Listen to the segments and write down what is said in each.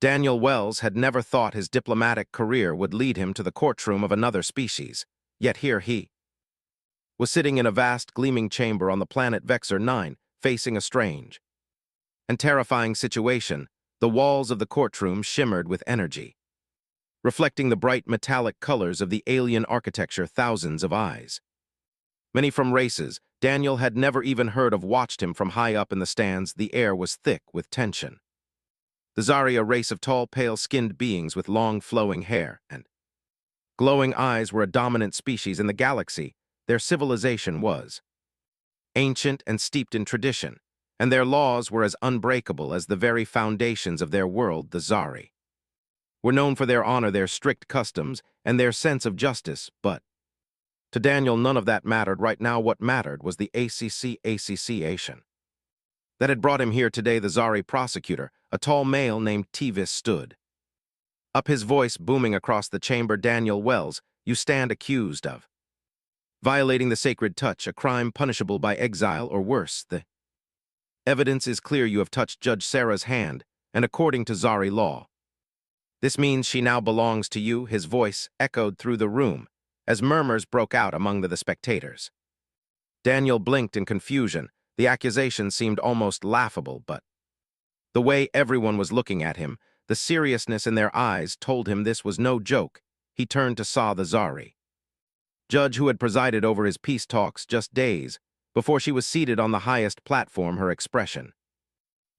Daniel Wells had never thought his diplomatic career would lead him to the courtroom of another species, yet here he was sitting in a vast, gleaming chamber on the planet Vexor 9, facing a strange and terrifying situation. The walls of the courtroom shimmered with energy, reflecting the bright metallic colors of the alien architecture thousands of eyes. Many from races Daniel had never even heard of watched him from high up in the stands. The air was thick with tension. The Zari, a race of tall, pale-skinned beings with long, flowing hair and glowing eyes, were a dominant species in the galaxy. Their civilization was ancient and steeped in tradition, and their laws were as unbreakable as the very foundations of their world. The Zari were known for their honor, their strict customs, and their sense of justice, but to Daniel, none of that mattered right now. What mattered was the ACC-Association that had brought him here today. The Zari prosecutor, a tall male named Tevis, stood up, his voice booming across the chamber. Daniel Wells, you stand accused of violating the sacred touch, a crime punishable by exile or worse. The evidence is clear. You have touched Judge Sarah's hand, and according to Zari law, this means she now belongs to you. His voice echoed through the room as murmurs broke out among the spectators. Daniel blinked in confusion. The accusation seemed almost laughable, but the way everyone was looking at him, the seriousness in their eyes, told him this was no joke. He turned to Sa, the Zari judge who had presided over his peace talks just days before she was seated on the highest platform. Her expression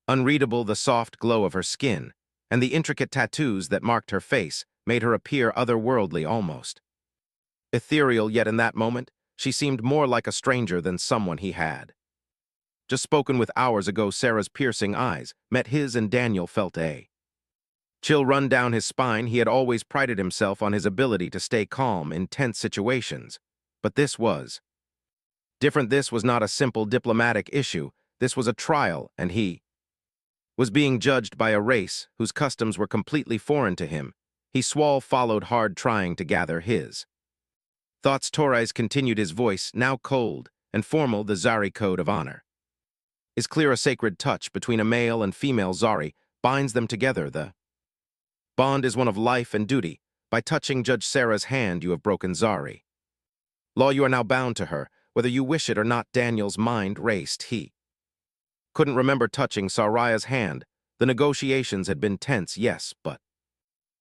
unreadable, the soft glow of her skin and the intricate tattoos that marked her face made her appear otherworldly, almost ethereal. Yet in that moment, she seemed more like a stranger than someone he had just spoken with hours ago. Sarah's piercing eyes met his, and Daniel felt a chill run down his spine. He had always prided himself on his ability to stay calm in tense situations, but this was different. This was not a simple diplomatic issue. This was a trial, and he was being judged by a race whose customs were completely foreign to him. He followed hard, trying to gather his thoughts. Torres continued, his voice now cold and formal. The Zari code of honor is clear. A sacred touch between a male and female Zari binds them together. The bond is one of life and duty. By touching Judge Sarah's hand, you have broken Zari law. You are now bound to her, whether you wish it or not. Daniel's mind raced. He couldn't remember touching Saraya's hand. The negotiations had been tense, yes, but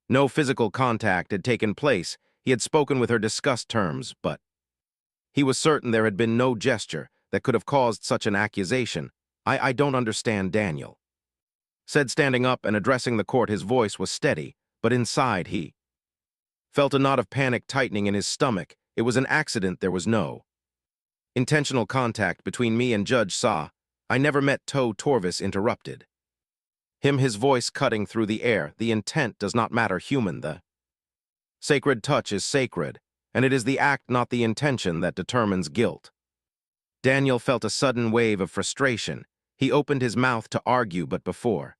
no physical contact had taken place. He had spoken with her, discussed terms, but he was certain there had been no gesture that could have caused such an accusation. I don't understand, Daniel said, standing up and addressing the court. His voice was steady, but inside he felt a knot of panic tightening in his stomach. It was an accident. There was no intentional contact between me and Judge Sa. I never met Torvis interrupted him, his voice cutting through the air. The intent does not matter, human. The sacred touch is sacred, and it is the act, not the intention, that determines guilt. Daniel felt a sudden wave of frustration. He opened his mouth to argue, but before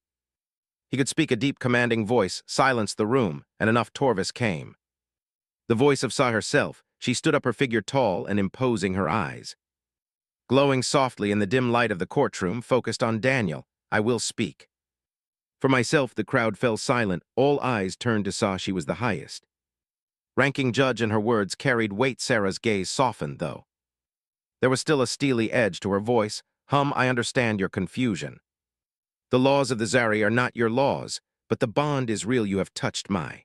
he could speak, a deep, commanding voice silenced the room, and enough. Torvis came. The voice of Sa herself. She stood up, her figure tall and imposing, her eyes glowing softly in the dim light of the courtroom, focused on Daniel. I will speak for myself. The crowd fell silent. All eyes turned to Sa. She was the highest ranking judge, and her words carried weight. Sarah's gaze softened, though there was still a steely edge to her voice. I understand your confusion. The laws of the Zari are not your laws, but the bond is real. You have touched my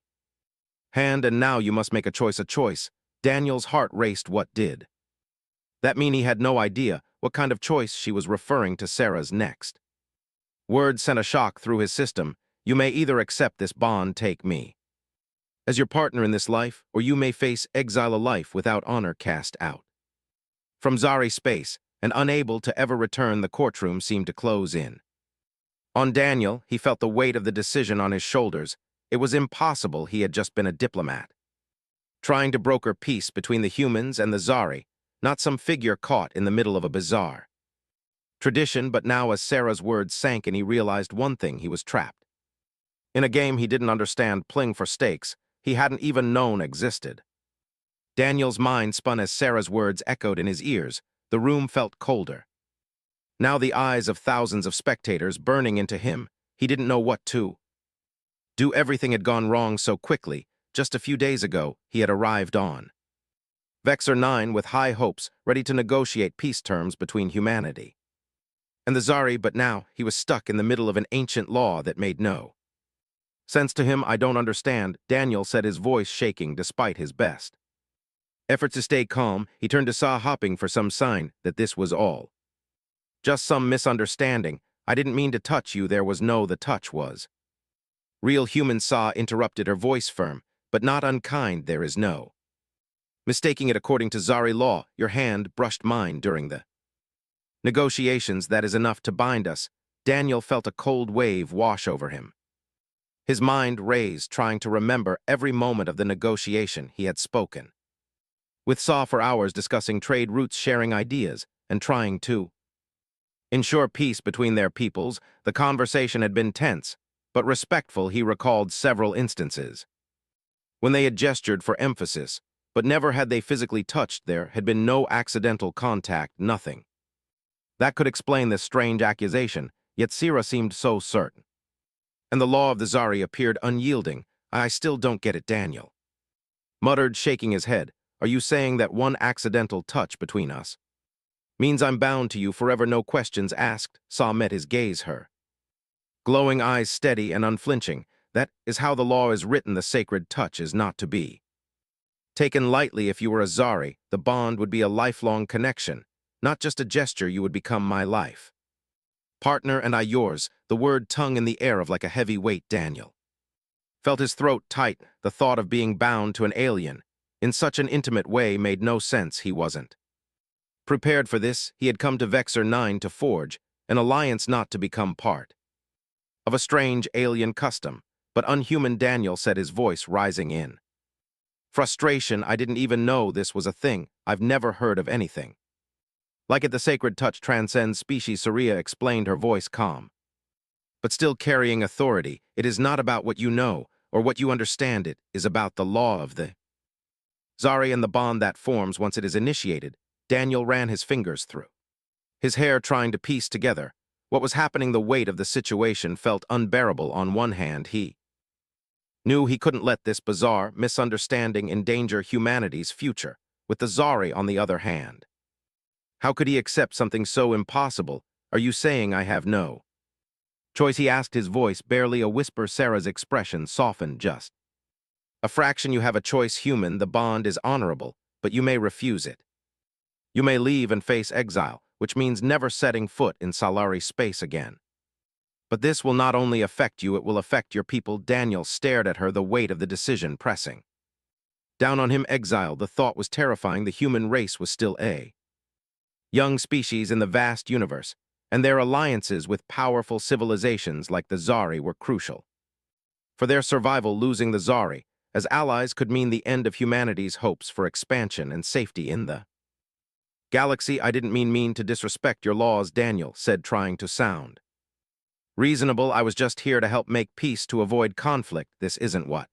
hand, and now you must make a choice. Daniel's heart raced. What did that mean? He had no idea what kind of choice she was referring to. Sarah's next words sent a shock through his system. You may either accept this bond, take me as your partner in this life, or you may face exile, a life without honor, cast out from Zari space, and unable to ever return. The courtroom seemed to close in on Daniel. He felt the weight of the decision on his shoulders. It was impossible. He had just been a diplomat, trying to broker peace between the humans and the Zari, not some figure caught in the middle of a bizarre tradition. But now, as Sarah's words sank in, he realized one thing: he was trapped in a game he didn't understand, playing for stakes he hadn't even known existed. Daniel's mind spun as Sarah's words echoed in his ears. The room felt colder. Now the eyes of thousands of spectators burning into him. He didn't know what to Do everything had gone wrong so quickly. Just a few days ago, he had arrived on Vexor 9 with high hopes, ready to negotiate peace terms between humanity and the Zari, but now he was stuck in the middle of an ancient law that made no sense to him. I don't understand, Daniel said, his voice shaking despite his best efforts to stay calm. He turned to Sa, hopping for some sign that this was all just some misunderstanding. I didn't mean to touch you. There was no, the touch was real. Human. Sa interrupted, her voice firm, but not unkind. There is no mistaking it. According to Zari law, your hand brushed mine during the negotiations. That is enough to bind us. Daniel felt a cold wave wash over him. His mind raised, trying to remember every moment of the negotiation. He had spoken with Sa for hours, discussing trade routes, sharing ideas, and trying to ensure peace between their peoples. The conversation had been tense, but respectful. He recalled several instances when they had gestured for emphasis, but never had they physically touched. There had been no accidental contact, nothing that could explain this strange accusation, yet Sira seemed so certain. And the law of the Zari appeared unyielding. I still don't get it, Daniel muttered, shaking his head. Are you saying that one accidental touch between us means I'm bound to you forever, no questions asked? Sa met his gaze, her glowing eyes steady and unflinching. That is how the law is written. The sacred touch is not to be taken lightly. If you were a Zari, the bond would be a lifelong connection, not just a gesture. You would become my life partner and I yours. The word tongue in the air of like a heavy weight. Daniel felt his throat tight. The thought of being bound to an alien in such an intimate way made no sense. He wasn't prepared for this. He had come to Vexor 9 to forge an alliance, not to become part of a strange alien custom, but unhuman. Daniel said, his voice rising in frustration. I didn't even know this was a thing. I've never heard of anything like it. The sacred touch transcends species. Saria explained, her voice calm, but still carrying authority. It is not about what you know or what you understand. It is about the law of the Zari and the bond that forms once it is initiated. Daniel ran his fingers through his hair, trying to piece together what was happening. The weight of the situation felt unbearable. On one hand, he knew he couldn't let this bizarre misunderstanding endanger humanity's future. With the Zari, on the other hand, how could he accept something so impossible? Are you saying I have no choice? He asked, his voice barely a whisper. Sarah's expression softened just a fraction. You have a choice, human. The bond is honorable, but you may refuse it. You may leave and face exile, which means never setting foot in Salari space again. But this will not only affect you, it will affect your people. Daniel stared at her, the weight of the decision pressing down on him. Exile, the thought was terrifying. The human race was still a young species in the vast universe, and their alliances with powerful civilizations like the Zari were crucial for their survival. Losing the Zari as allies could mean the end of humanity's hopes for expansion and safety in the galaxy. I didn't mean to disrespect your laws, Daniel said, trying to sound reasonable. I was just here to help make peace, to avoid conflict. This isn't what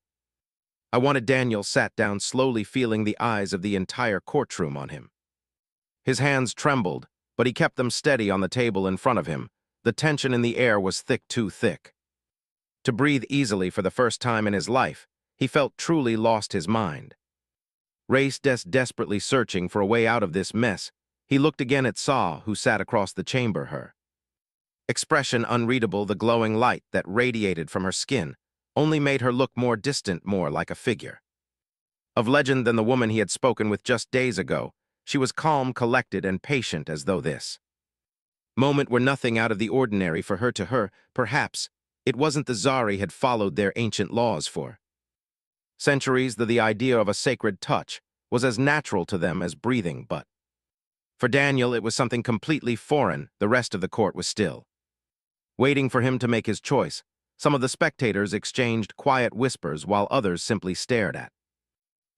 I wanted. Daniel sat down slowly, feeling the eyes of the entire courtroom on him. His hands trembled, but he kept them steady on the table in front of him. The tension in the air was thick, too thick to breathe easily. For the first time in his life, he felt truly lost his mind. Raced, desperately searching for a way out of this mess. He looked again at Sa, who sat across the chamber, her expression unreadable. The glowing light that radiated from her skin only made her look more distant, more like a figure of legend than the woman he had spoken with just days ago. She was calm, collected, and patient, as though this moment were nothing out of the ordinary for her. To her, perhaps, it wasn't the Zari had followed their ancient laws for centuries. The idea of a sacred touch was as natural to them as breathing, but for Daniel it was something completely foreign. The rest of the court was still waiting for him to make his choice. Some of the spectators exchanged quiet whispers, while others simply stared at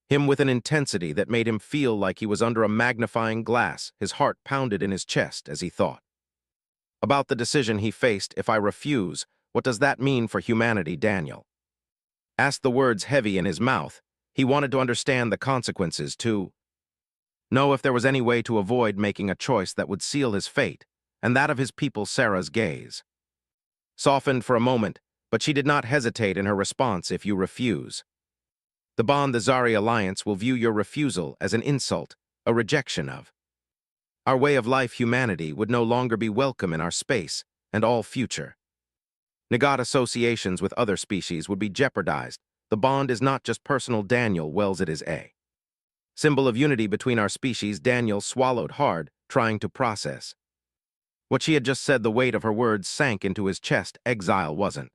him with an intensity that made him feel like he was under a magnifying glass. His heart pounded in his chest as he thought about the decision he faced. If I refuse, what does that mean for humanity? Daniel asked, the words heavy in his mouth. He wanted to understand the consequences, to know if there was any way to avoid making a choice that would seal his fate and that of his people. Sarah's gaze softened for a moment, but she did not hesitate in her response if you refuse. The bond the Zari Alliance will view your refusal as an insult, a rejection of. Our way of life humanity would no longer be welcome in our space and all future. Nagat associations with other species would be jeopardized. The bond is not just personal Daniel Wells, it is a symbol of unity between our species. Daniel swallowed hard, trying to process. What she had just said, the weight of her words sank into his chest. Exile wasn't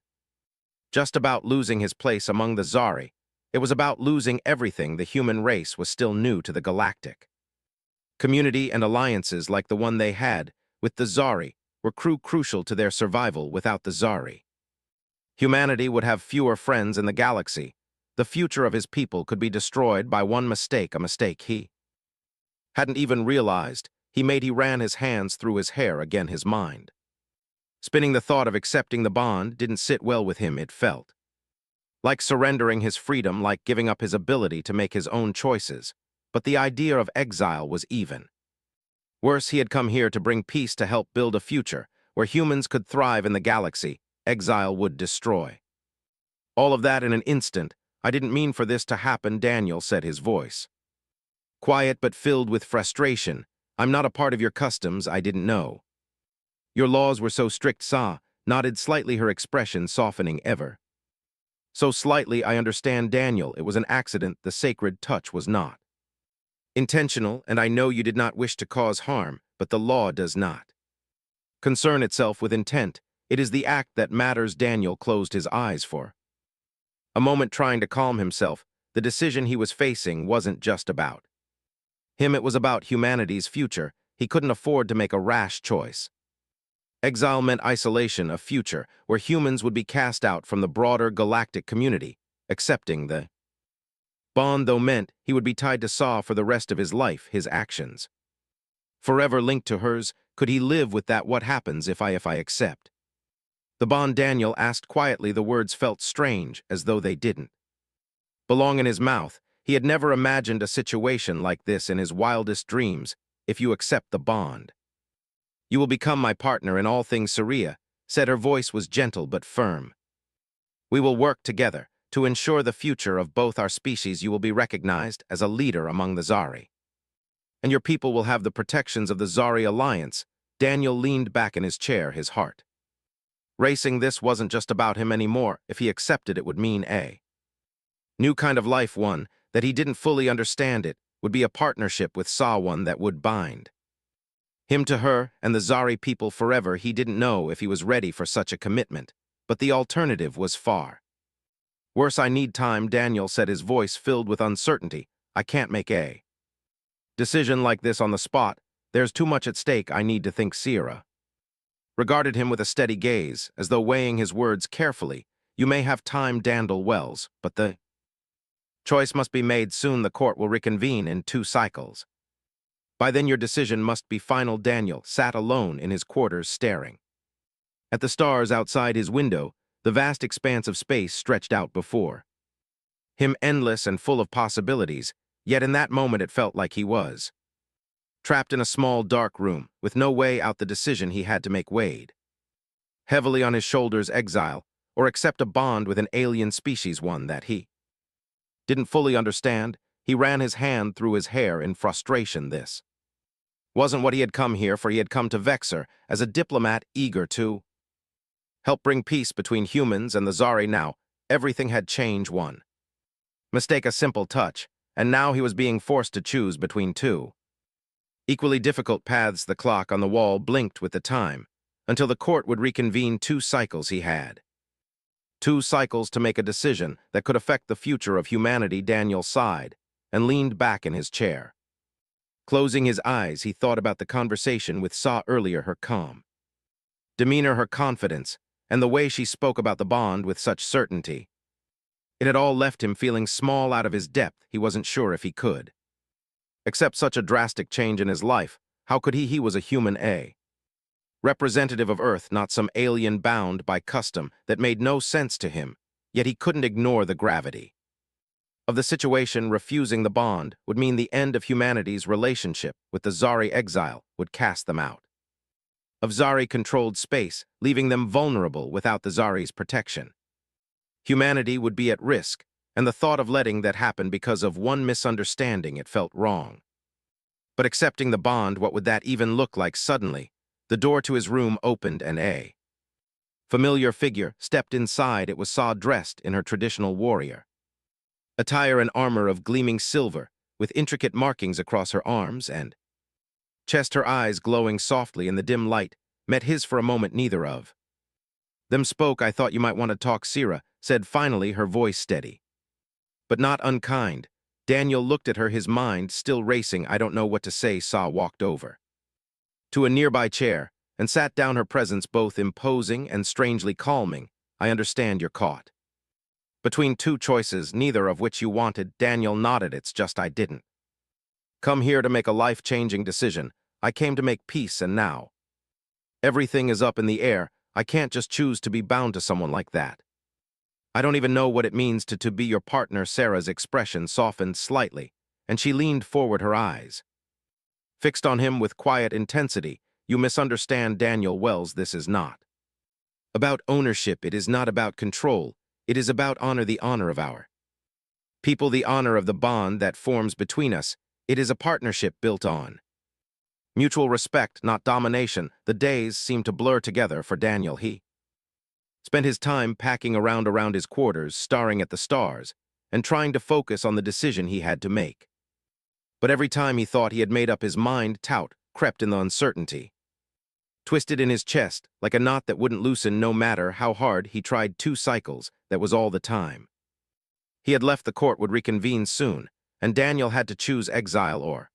just about losing his place among the Zari. It was about losing everything. The human race was still new to the galactic community, and alliances like the one they had with the Zari were crucial to their survival. Without the Zari, humanity would have fewer friends in the galaxy. The future of his people could be destroyed by one mistake, a mistake he hadn't even realized he ran his hands through his hair again, his mind spinning. The thought of accepting the bond didn't sit well with him. It felt like surrendering his freedom, like giving up his ability to make his own choices. But the idea of exile was even worse. He had come here to bring peace, to help build a future where humans could thrive in the galaxy. Exile would destroy all of that in an instant. I didn't mean for this to happen, Daniel said, his voice quiet but filled with frustration. I'm not a part of your customs. I didn't know your laws were so strict. Sa nodded slightly, her expression softening ever so slightly. I understand, Daniel. It was an accident. The sacred touch was not intentional, and I know you did not wish to cause harm, but the law does not concern itself with intent. It is the act that matters. Daniel closed his eyes for a moment, trying to calm himself. The decision he was facing wasn't just about him, it was about humanity's future. He couldn't afford to make a rash choice. Exile meant isolation, a future where humans would be cast out from the broader galactic community. Accepting the bond, though, meant he would be tied to Sa for the rest of his life, his actions forever linked to hers. Could he live with that? What happens if I accept the bond? Daniel asked quietly. The words felt strange, as though they didn't belong in his mouth. He had never imagined a situation like this in his wildest dreams. If you accept the bond, you will become my partner in all things, Saria said. Her voice was gentle but firm. We will work together to ensure the future of both our species. You will be recognized as a leader among the Zari, and your people will have the protections of the Zari Alliance. Daniel leaned back in his chair, his heart racing. This wasn't just about him anymore. If he accepted, it would mean a new kind of life, one that he didn't fully understand. It would be a partnership with Sa, one that would bind him to her and the Zari people forever. He didn't know if he was ready for such a commitment, but the alternative was far worse. I need time, Daniel said, his voice filled with uncertainty. I can't make a decision like this on the spot. There's too much at stake. I need to think. Sierra regarded him with a steady gaze, as though weighing his words carefully. You may have time, Daniel Wells, but the choice must be made soon. The court will reconvene in 2 cycles. By then your decision must be final. Daniel sat alone in his quarters, staring at the stars outside his window. The vast expanse of space stretched out before him, endless and full of possibilities. Yet in that moment it felt like he was trapped in a small, dark room, with no way out. The decision he had to make weighed heavily on his shoulders. Exile, or accept a bond with an alien species, one that he didn't fully understand. He ran his hand through his hair in frustration. This wasn't what he had come here for. He had come to vex her as a diplomat, eager to help bring peace between humans and the Zari. Now, everything had changed. One mistake, a simple touch, and now he was being forced to choose between 2 equally difficult paths. The clock on the wall blinked with the time. Until the court would reconvene, 2 cycles he had. 2 cycles to make a decision that could affect the future of humanity. Daniel sighed and leaned back in his chair. Closing his eyes, he thought about the conversation with Sa earlier, her calm demeanor, her confidence, and the way she spoke about the bond with such certainty. It had all left him feeling small, out of his depth. He wasn't sure if he could accept such a drastic change in his life. How could he? He was a human, a representative of Earth, not some alien bound by custom that made no sense to him. Yet he couldn't ignore the gravity of the situation. Refusing the bond would mean the end of humanity's relationship with the Zari. Exile would cast them out of Zari-controlled space, leaving them vulnerable without the Zari's protection. Humanity would be at risk, and the thought of letting that happen because of one misunderstanding, it felt wrong. But accepting the bond, what would that even look like? Suddenly, the door to his room opened and a familiar figure stepped inside. It was Saw, dressed in her traditional warrior attire and armor of gleaming silver, with intricate markings across her arms and chest. Her eyes, glowing softly in the dim light, met his for a moment. Neither of them spoke. "I thought you might want to talk," Sira said finally, her voice steady but not unkind. Daniel looked at her, his mind still racing. "I don't know what to say." Saw walked over to a nearby chair and sat down, her presence both imposing and strangely calming. "I understand you're caught between two choices, neither of which you wanted." Daniel nodded. "It's just I didn't come here to make a life-changing decision. I came to make peace, and now everything is up in the air. I can't just choose to be bound to someone like that. I don't even know what it means to be your partner." Sarah's expression softened slightly, and she leaned forward, her eyes fixed on him with quiet intensity. "You misunderstand, Daniel Wells. This is not about ownership. It is not about control. It is about honor, the honor of our people, the honor of the bond that forms between us. It is a partnership built on mutual respect, not domination." The days seemed to blur together for Daniel. He spent his time packing around his quarters, staring at the stars, and trying to focus on the decision he had to make. But every time he thought he had made up his mind, doubt crept in. The uncertainty twisted in his chest like a knot that wouldn't loosen no matter how hard he tried. 2 cycles, that was all the time. He had left. The court would reconvene soon, and Daniel had to choose exile or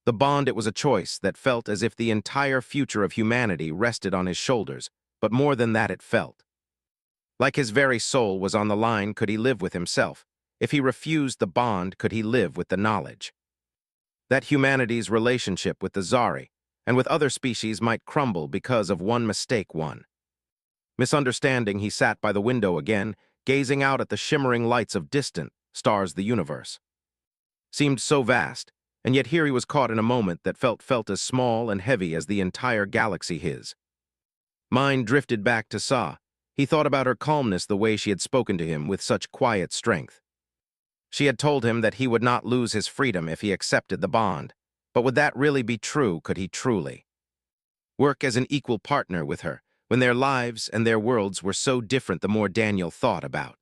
the bond. It was a choice that felt as if the entire future of humanity rested on his shoulders, but more than that, it felt like his very soul was on the line. Could he live with himself? If he refused the bond, could he live with the knowledge that humanity's relationship with the Zari and with other species might crumble because of one mistake, one misunderstanding? He sat by the window again, gazing out at the shimmering lights of distant stars. The universe seemed so vast, and yet here he was caught in a moment that felt as small and heavy as the entire galaxy. His mind drifted back to Sa. He thought about her calmness, the way she had spoken to him with such quiet strength. She had told him that he would not lose his freedom if he accepted the bond. But would that really be true? Could he truly work as an equal partner with her when their lives and their worlds were so different? The more Daniel thought about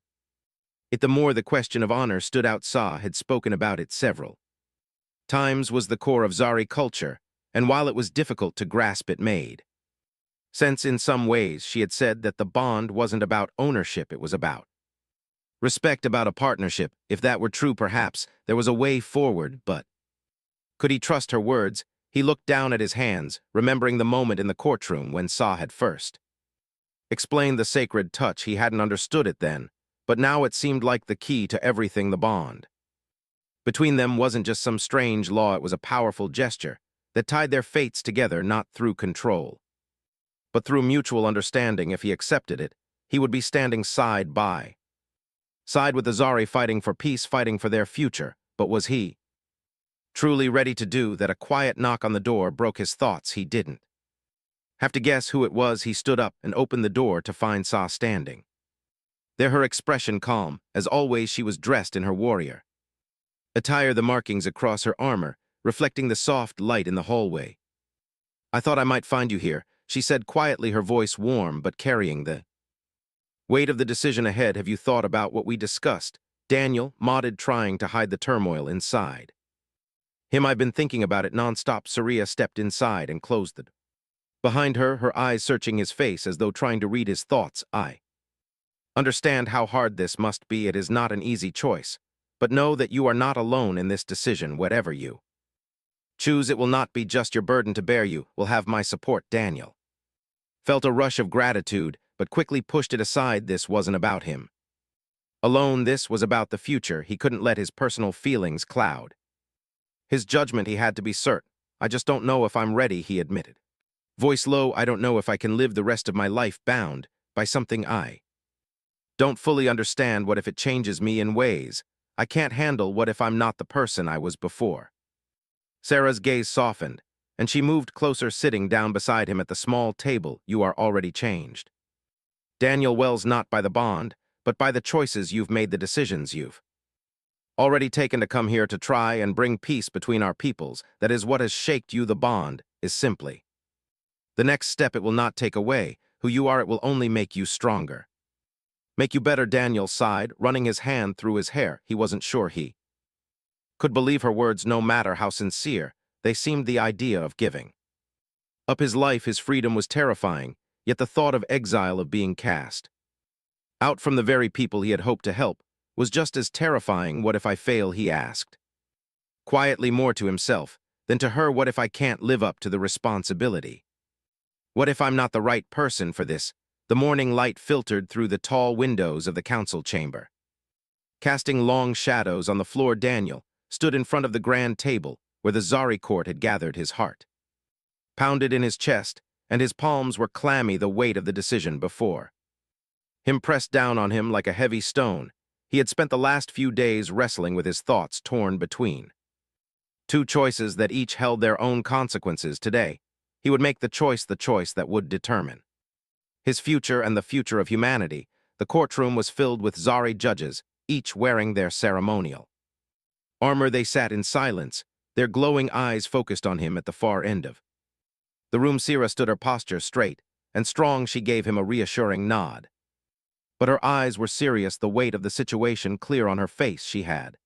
it, the more the question of honor stood out. Sa had spoken about it several times, was the core of Zari culture, and while it was difficult to grasp, it made sense in some ways. She had said that the bond wasn't about ownership, it was about respect, about a partnership. If that were true, perhaps there was a way forward, but could he trust her words? He looked down at his hands, remembering the moment in the courtroom when Sa had first explained the sacred touch. He hadn't understood it then, but now it seemed like the key to everything. The bond between them wasn't just some strange law, it was a powerful gesture that tied their fates together, not through control, but through mutual understanding. If he accepted it, he would be standing side by side with the Zari, fighting for peace, fighting for their future. But was he truly ready to do that? A quiet knock on the door broke his thoughts. He didn't have to guess who it was. He stood up and opened the door to find Sa standing there, her expression calm. As always, she was dressed in her warrior attire, the markings across her armor reflecting the soft light in the hallway. "I thought I might find you here," she said quietly, her voice warm but carrying the weight of the decision ahead. "Have you thought about what we discussed?" Daniel nodded, trying to hide the turmoil inside him. "I've been thinking about it nonstop." Saria stepped inside and closed the door behind her, her eyes searching his face as though trying to read his thoughts. "I understand how hard this must be. It is not an easy choice, but know that you are not alone in this decision. Whatever you choose, it will not be just your burden to bear. You will have my support." Daniel felt a rush of gratitude, but quickly pushed it aside. This wasn't about him alone. This was about the future. He couldn't let his personal feelings cloud his judgment. He had to be certain. "I just don't know if I'm ready," he admitted, voice low. "I don't know if I can live the rest of my life bound by something I don't fully understand. What if it changes me in ways I can't handle? What if I'm not the person I was before?" Sarah's gaze softened, and she moved closer, sitting down beside him at the small table. "You are already changed, Daniel Wells, not by the bond, but by the choices you've made, the decisions you've already taken to come here to try and bring peace between our peoples. That is what has shaped you. The bond is simply the next step. It will not take away who you are, it will only make you stronger. Make you better, Daniel sighed, running his hand through his hair. He wasn't sure he could believe her words, no matter how sincere they seemed. The idea of giving up his life, his freedom, was terrifying, yet the thought of exile, of being cast out from the very people he had hoped to help, was just as terrifying. What if I fail, he asked, quietly, more to himself than to her. What if I can't live up to the responsibility? What if I'm not the right person for this? The morning light filtered through the tall windows of the council chamber, casting long shadows on the floor. Daniel stood in front of the grand table where the Zari court had gathered. His heart pounded in his chest, and his palms were clammy. The weight of the decision before him pressed down on him like a heavy stone. He had spent the last few days wrestling with his thoughts, torn between two choices that each held their own consequences. Today, he would make the choice that would determine his future and the future of humanity. The courtroom was filled with Zari judges, each wearing their ceremonial armor. They sat in silence, their glowing eyes focused on him. At the far end of the room, Sira stood, her posture straight and strong. She gave him a reassuring nod, but her eyes were serious, the weight of the situation clear on her face. She had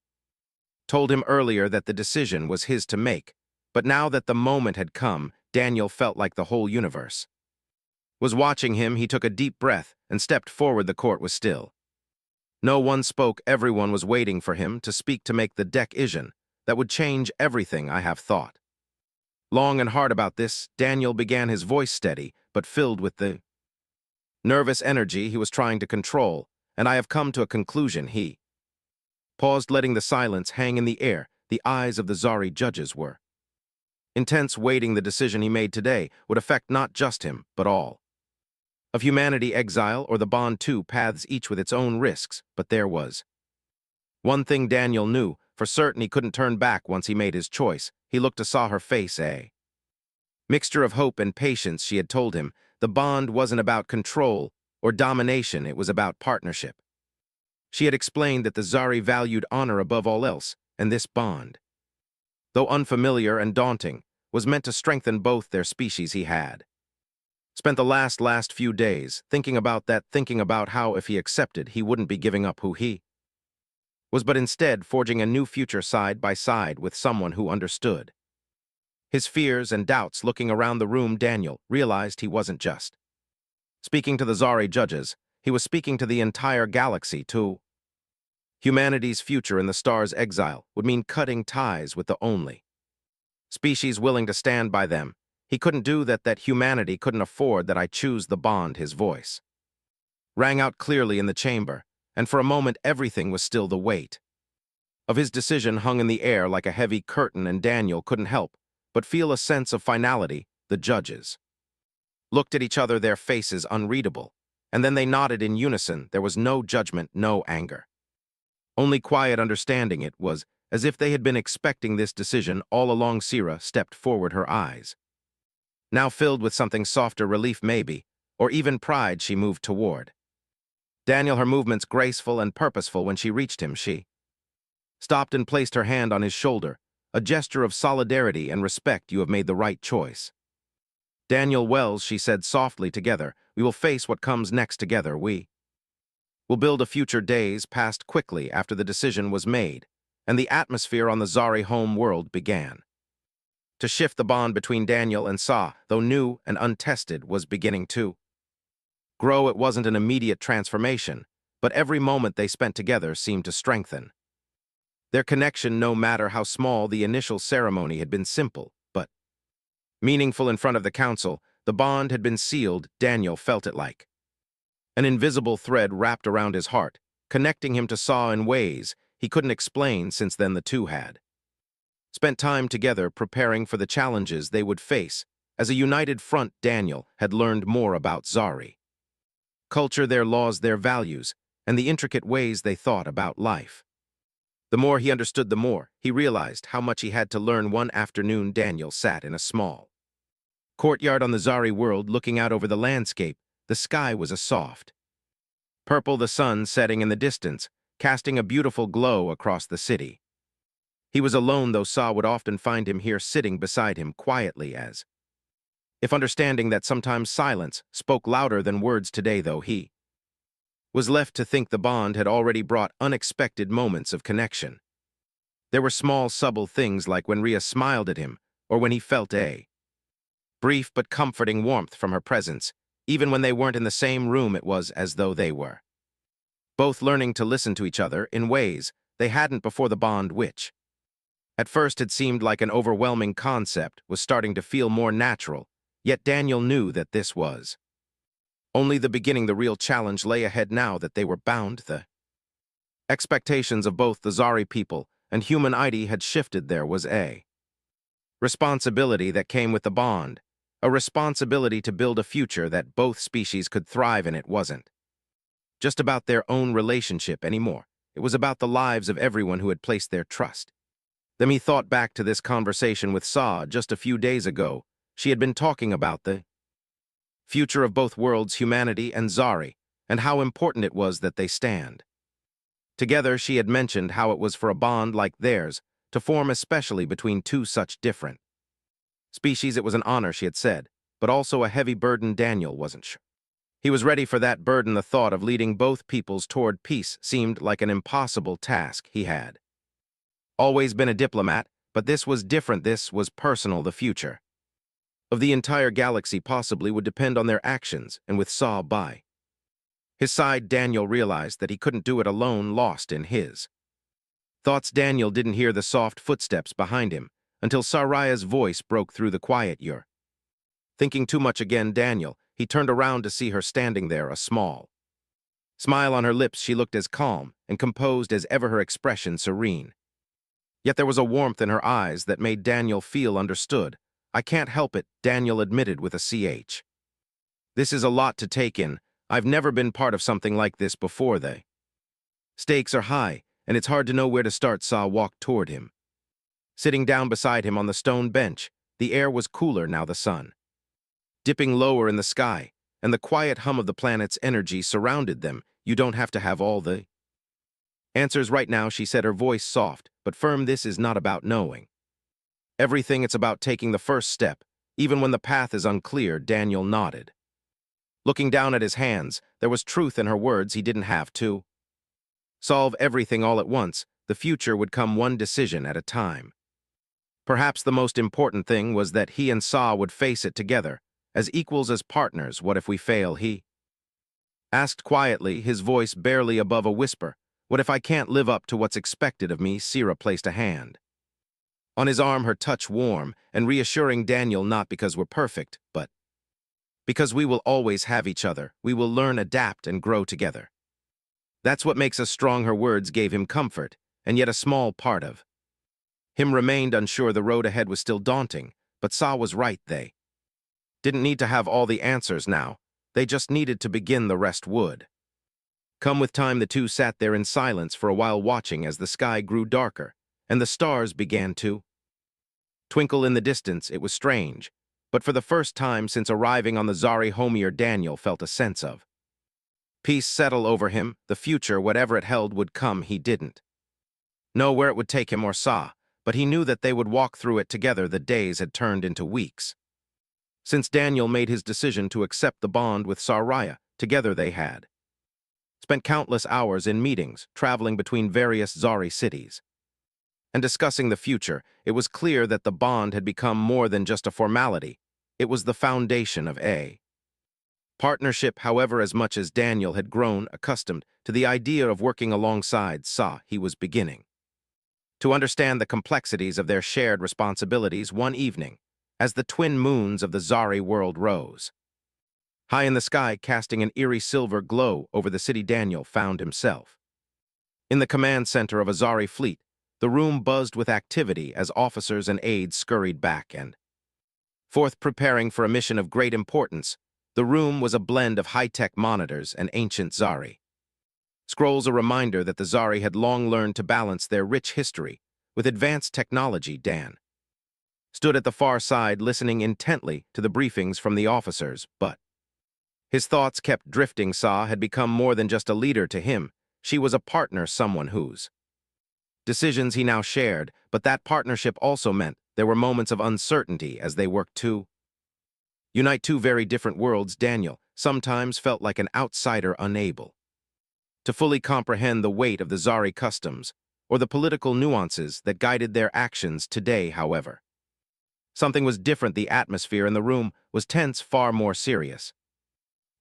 told him earlier that the decision was his to make, but now that the moment had come, Daniel felt like the whole universe was watching him. He took a deep breath and stepped forward. The court was still. No one spoke. Everyone was waiting for him to speak, to make the decision that would change everything. I have thought long and hard about this, Daniel began, his voice steady but filled with the nervous energy he was trying to control. And I have come to a conclusion. He paused, letting the silence hang in the air. The eyes of the Zari judges were intense, waiting. The decision he made today would affect not just him, but all of humanity. Exile or the bond, two paths, each with its own risks. But there was one thing Daniel knew for certain: he couldn't turn back once he made his choice. He looked to saw her face, a mixture of hope and patience. She had told him the bond wasn't about control or domination, it was about partnership. She had explained that the Zari valued honor above all else, and this bond, though unfamiliar and daunting, was meant to strengthen both their species. He had spent the last few days thinking about that, thinking about how, if he accepted, he wouldn't be giving up who he was, but instead forging a new future side by side with someone who understood his fears and doubts. Looking around the room, Daniel realized he wasn't just speaking to the Zari judges, he was speaking to the entire galaxy, to humanity's future in the stars. Exile would mean cutting ties with the only species willing to stand by them. He couldn't do that humanity couldn't afford that. I choose the bond. His voice rang out clearly in the chamber, and for a moment everything was still. The weight of his decision hung in the air like a heavy curtain, and Daniel couldn't help but feel a sense of finality. The judges looked at each other, their faces unreadable, and then they nodded in unison. There was no judgment, no anger, only quiet understanding. It was as if they had been expecting this decision all along. Sira stepped forward, her eyes now filled with something softer, relief maybe, or even pride. She moved toward Daniel, her movements graceful and purposeful. When she reached him, she stopped and placed her hand on his shoulder, a gesture of solidarity and respect. You have made the right choice, Daniel Wells, she said softly. Together, we will face what comes next. Together, we will build a future. Days passed quickly after the decision was made, and the atmosphere on the Zari home world began to shift. The bond between Daniel and Sa, though new and untested, was beginning to grow. It wasn't an immediate transformation, but every moment they spent together seemed to strengthen their connection. No matter how small, the initial ceremony had been simple but meaningful. In front of the council, the bond had been sealed. Daniel felt it like an invisible thread wrapped around his heart, connecting him to Sa in ways he couldn't explain. Since then, the two had spent time together preparing for the challenges they would face. As a united front, Daniel had learned more about Zari culture, their laws, their values, and the intricate ways they thought about life. The more he understood, the more he realized how much he had to learn. One afternoon, Daniel sat in a small courtyard on the Zari world, looking out over the landscape. The sky was a soft Purple, the sun setting in the distance, casting a beautiful glow across the city. He was alone, though Sa would often find him here sitting beside him quietly as if understanding that sometimes silence spoke louder than words today, though he was left to think the bond had already brought unexpected moments of connection. There were small, subtle things like when Rhea smiled at him, or when he felt a brief but comforting warmth from her presence. Even when they weren't in the same room, it was as though they were both learning to listen to each other in ways they hadn't before. The bond, which at first had seemed like an overwhelming concept, was starting to feel more natural, yet Daniel knew that this was only the beginning. The real challenge lay ahead now that they were bound. The expectations of both the Zari people and humanity had shifted. There was a responsibility that came with the bond, a responsibility to build a future that both species could thrive in. It wasn't just about their own relationship anymore. It was about the lives of everyone who had placed their trust. Then he thought back to this conversation with Sa just a few days ago. She had been talking about the future of both worlds, humanity and Zari, and how important it was that they stand together. She had mentioned how it was for a bond like theirs to form, especially between two such different species. It was an honor, she had said, but also a heavy burden. Daniel wasn't sure he was ready for that burden. The thought of leading both peoples toward peace seemed like an impossible task. He had always been a diplomat, but this was different. This was personal. The future of the entire galaxy possibly would depend on their actions, and with Sa by his side, Daniel realized that he couldn't do it alone. Lost in his thoughts, Daniel didn't hear the soft footsteps behind him until Saraya's voice broke through the quiet. "You're thinking too much again, Daniel." He turned around to see her standing there, a small smile on her lips. She looked as calm and composed as ever, her expression serene. Yet there was a warmth in her eyes that made Daniel feel understood. "I can't help it," Daniel admitted with a ch. "This is a lot to take in. I've never been part of something like this before. The stakes are high, and it's hard to know where to start." Sa walked toward him, sitting down beside him on the stone bench. The air was cooler now, the sun dipping lower in the sky, and the quiet hum of the planet's energy surrounded them. "You don't have to have all the answers right now," she said, her voice soft but firm. "This is not about knowing everything. It's about taking the first step, even when the path is unclear." Daniel nodded, looking down at his hands. There was truth in her words. He didn't have to solve everything all at once. The future would come one decision at a time. Perhaps the most important thing was that he and Sa would face it together, as equals, as partners. "What if we fail?" he asked quietly, his voice barely above a whisper. "What if I can't live up to what's expected of me?" Sira placed a hand on his arm, her touch warm and reassuring. "Daniel, not because we're perfect, but because we will always have each other. We will learn, adapt, and grow together. That's what makes us strong." Her words gave him comfort, and yet a small part of him remained unsure. The road ahead was still daunting, but Sa was right. They didn't need to have all the answers now. They just needed to begin. The rest would come with time. The two sat there in silence for a while, watching as the sky grew darker and the stars began to twinkle in the distance. It was strange, but for the first time since arriving on the Zari Homier, Daniel felt a sense of peace settle over him. The future, whatever it held, would come. He didn't know where it would take him or Sa, but he knew that they would walk through it together. The days had turned into weeks since Daniel made his decision to accept the bond with Saraya. Together they had spent countless hours in meetings, traveling between various Zari cities, and discussing the future. It was clear that the bond had become more than just a formality. It was the foundation of a partnership. However, as much as Daniel had grown accustomed to the idea of working alongside Sa, he was beginning to understand the complexities of their shared responsibilities. One evening, as the twin moons of the Zari world rose high in the sky, casting an eerie silver glow over the city, Daniel found himself in the command center of a Zari fleet. The room buzzed with activity as officers and aides scurried back and forth, preparing for a mission of great importance. The room was a blend of high-tech monitors and ancient Zari scrolls, a reminder that the Zari had long learned to balance their rich history with advanced technology. Dan stood at the far side, listening intently to the briefings from the officers, but His thoughts kept drifting. Sa had become more than just a leader to him. She was a partner, someone whose decisions he now shared, but that partnership also meant there were moments of uncertainty as they worked to unite two very different worlds. Daniel sometimes felt like an outsider, unable to fully comprehend the weight of the Zari customs or the political nuances that guided their actions. Today, however, something was different. The atmosphere in the room was tense, far more serious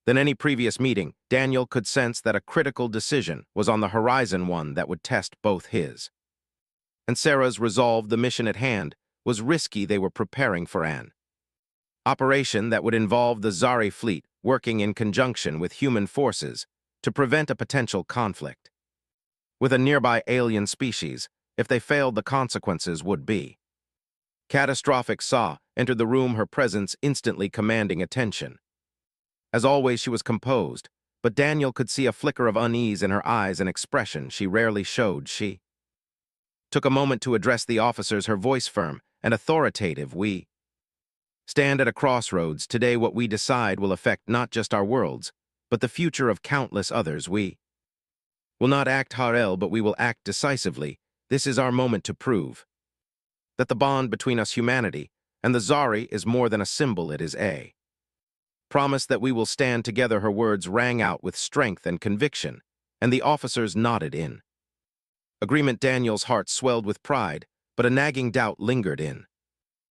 than any previous meeting. Daniel could sense that a critical decision was on the horizon, one that would test both his and Sarah's resolve. The mission at hand was risky. They were preparing for an operation that would involve the Zari fleet working in conjunction with human forces to prevent a potential conflict with a nearby alien species. If they failed, the consequences would be catastrophic. Sa entered the room, her presence instantly commanding attention. As always, she was composed, but Daniel could see a flicker of unease in her eyes, an expression she rarely showed. She took a moment to address the officers, her voice firm and authoritative. We stand at a crossroads today. What we decide will affect not just our worlds, but the future of countless others. We will not act harel, but we will act decisively. This is our moment to prove that the bond between us, humanity, and the Zari is more than a symbol. It is a promise that we will stand together. Her words rang out with strength and conviction, and the officers nodded in agreement. Daniel's heart swelled with pride, but a nagging doubt lingered in